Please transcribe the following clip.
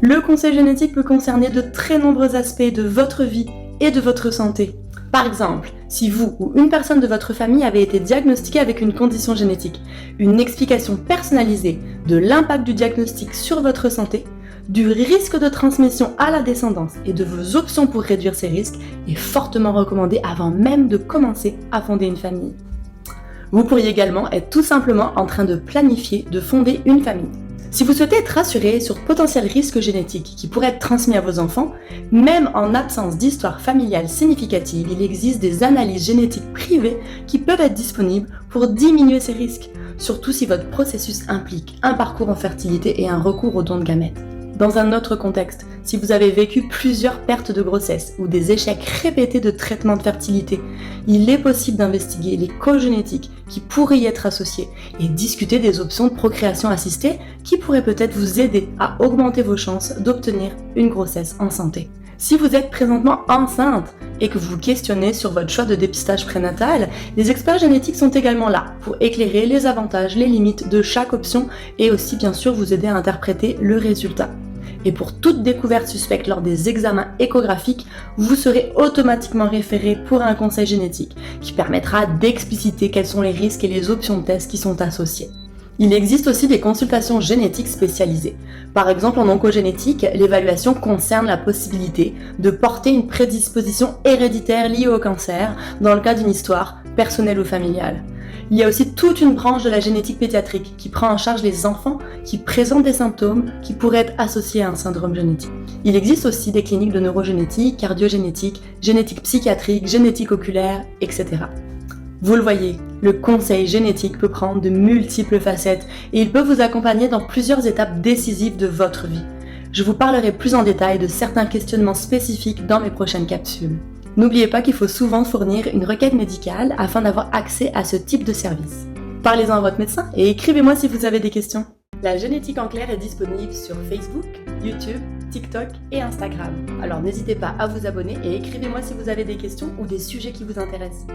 Le conseil génétique peut concerner de très nombreux aspects de votre vie et de votre santé. Par exemple, si vous ou une personne de votre famille avait été diagnostiquée avec une condition génétique, une explication personnalisée de l'impact du diagnostic sur votre santé, du risque de transmission à la descendance et de vos options pour réduire ces risques est fortement recommandée avant même de commencer à fonder une famille. Vous pourriez également être tout simplement en train de planifier de fonder une famille. Si vous souhaitez être rassuré sur potentiels risques génétiques qui pourraient être transmis à vos enfants, même en absence d'histoire familiale significative, il existe des analyses génétiques privées qui peuvent être disponibles pour diminuer ces risques, surtout si votre processus implique un parcours en fertilité et un recours aux dons de gamètes. Dans un autre contexte, si vous avez vécu plusieurs pertes de grossesse ou des échecs répétés de traitement de fertilité, il est possible d'investiguer les causes génétiques qui pourraient y être associées et discuter des options de procréation assistée qui pourraient peut-être vous aider à augmenter vos chances d'obtenir une grossesse en santé. Si vous êtes présentement enceinte et que vous vous questionnez sur votre choix de dépistage prénatal, les experts génétiques sont également là pour éclairer les avantages, les limites de chaque option et aussi bien sûr vous aider à interpréter le résultat. Et pour toute découverte suspecte lors des examens échographiques, vous serez automatiquement référé pour un conseil génétique qui permettra d'expliciter quels sont les risques et les options de test qui sont associés. Il existe aussi des consultations génétiques spécialisées. Par exemple, en oncogénétique, l'évaluation concerne la possibilité de porter une prédisposition héréditaire liée au cancer dans le cas d'une histoire personnelle ou familiale. Il y a aussi toute une branche de la génétique pédiatrique qui prend en charge les enfants qui présentent des symptômes qui pourraient être associés à un syndrome génétique. Il existe aussi des cliniques de neurogénétique, cardiogénétique, génétique psychiatrique, génétique oculaire, etc. Vous le voyez, le conseil génétique peut prendre de multiples facettes et il peut vous accompagner dans plusieurs étapes décisives de votre vie. Je vous parlerai plus en détail de certains questionnements spécifiques dans mes prochaines capsules. N'oubliez pas qu'il faut souvent fournir une requête médicale afin d'avoir accès à ce type de service. Parlez-en à votre médecin et écrivez-moi si vous avez des questions. La génétique en clair est disponible sur Facebook, YouTube, TikTok et Instagram. Alors n'hésitez pas à vous abonner et écrivez-moi si vous avez des questions ou des sujets qui vous intéressent.